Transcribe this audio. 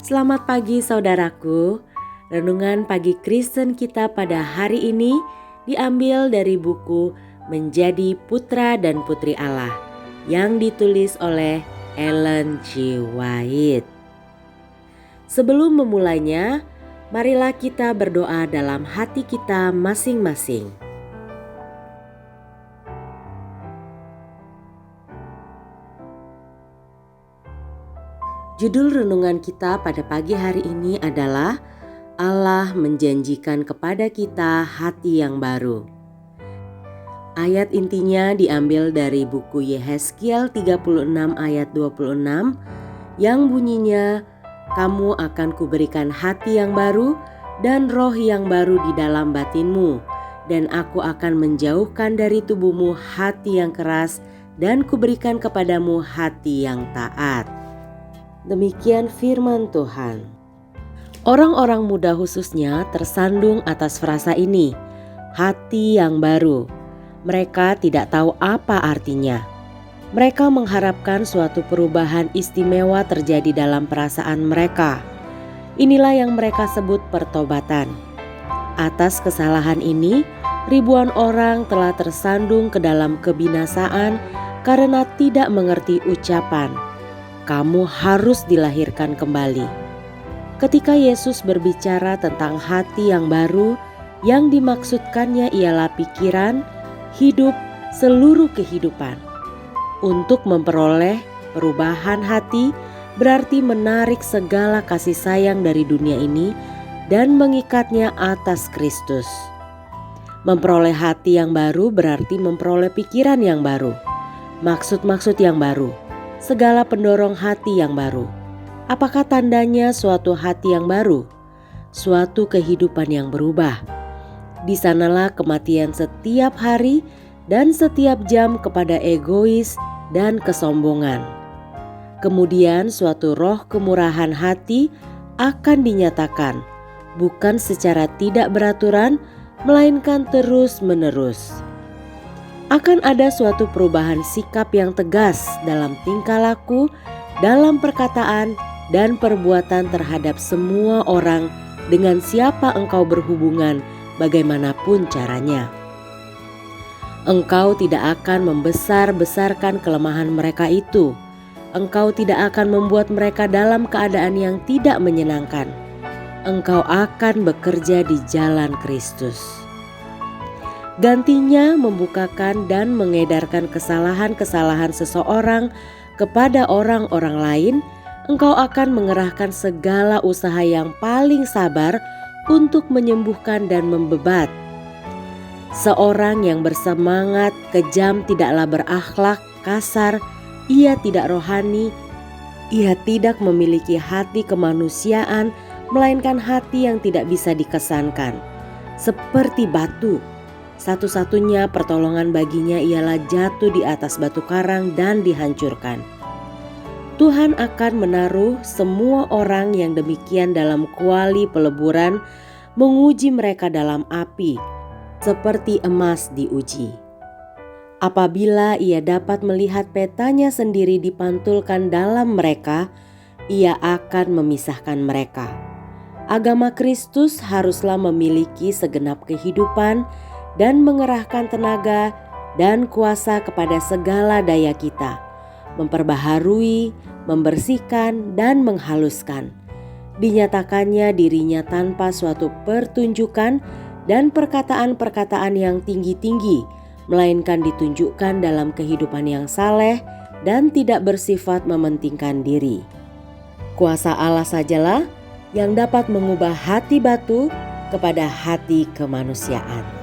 Selamat pagi saudaraku. Renungan pagi Kristen kita pada hari ini diambil dari buku Menjadi Putra dan Putri Allah yang ditulis oleh Ellen G. White. Sebelum memulainya, marilah kita berdoa dalam hati kita masing-masing. Judul renungan kita pada pagi hari ini adalah Allah menjanjikan kepada kita hati yang baru. Ayat intinya diambil dari buku Yehezkiel 36 ayat 26 yang bunyinya, "Kamu akan kuberikan hati yang baru dan roh yang baru di dalam batinmu, dan aku akan menjauhkan dari tubuhmu hati yang keras dan kuberikan kepadamu hati yang taat." Demikian firman Tuhan. Orang-orang muda khususnya tersandung atas frasa ini, hati yang baru. Mereka tidak tahu apa artinya. Mereka mengharapkan suatu perubahan istimewa terjadi dalam perasaan mereka. Inilah yang mereka sebut pertobatan. Atas kesalahan ini, ribuan orang telah tersandung ke dalam kebinasaan karena tidak mengerti ucapan, "Kamu harus dilahirkan kembali." Ketika Yesus berbicara tentang hati yang baru, yang dimaksudkannya ialah pikiran, hidup, seluruh kehidupan. Untuk memperoleh perubahan hati berarti menarik segala kasih sayang dari dunia ini dan mengikatnya atas Kristus. Memperoleh hati yang baru berarti memperoleh pikiran yang baru, maksud-maksud yang baru, segala pendorong hati yang baru. Apakah tandanya suatu hati yang baru? Suatu kehidupan yang berubah. Di sanalah kematian setiap hari dan setiap jam kepada egois dan kesombongan. Kemudian suatu roh kemurahan hati akan dinyatakan, bukan secara tidak beraturan, melainkan terus-menerus. Akan ada suatu perubahan sikap yang tegas dalam tingkah laku, dalam perkataan, dan perbuatan terhadap semua orang dengan siapa engkau berhubungan, bagaimanapun caranya. Engkau tidak akan membesar-besarkan kelemahan mereka itu. Engkau tidak akan membuat mereka dalam keadaan yang tidak menyenangkan. Engkau akan bekerja di jalan Kristus. Gantinya membukakan dan mengedarkan kesalahan-kesalahan seseorang kepada orang-orang lain, engkau akan mengerahkan segala usaha yang paling sabar untuk menyembuhkan dan membebat. Seorang yang bersemangat kejam tidaklah berakhlak kasar, ia tidak rohani, ia tidak memiliki hati kemanusiaan, melainkan hati yang tidak bisa dikesankan. Seperti batu, satu-satunya pertolongan baginya ialah jatuh di atas batu karang dan dihancurkan. Tuhan akan menaruh semua orang yang demikian dalam kuali peleburan, menguji mereka dalam api, seperti emas diuji. Apabila ia dapat melihat petanya sendiri dipantulkan dalam mereka, ia akan memisahkan mereka. Agama Kristus haruslah memiliki segenap kehidupan dan mengerahkan tenaga dan kuasa kepada segala daya kita, memperbaharui, membersihkan, dan menghaluskan. Dinyatakannya dirinya tanpa suatu pertunjukan dan perkataan-perkataan yang tinggi-tinggi, melainkan ditunjukkan dalam kehidupan yang saleh dan tidak bersifat mementingkan diri. Kuasa Allah sajalah yang dapat mengubah hati batu kepada hati kemanusiaan.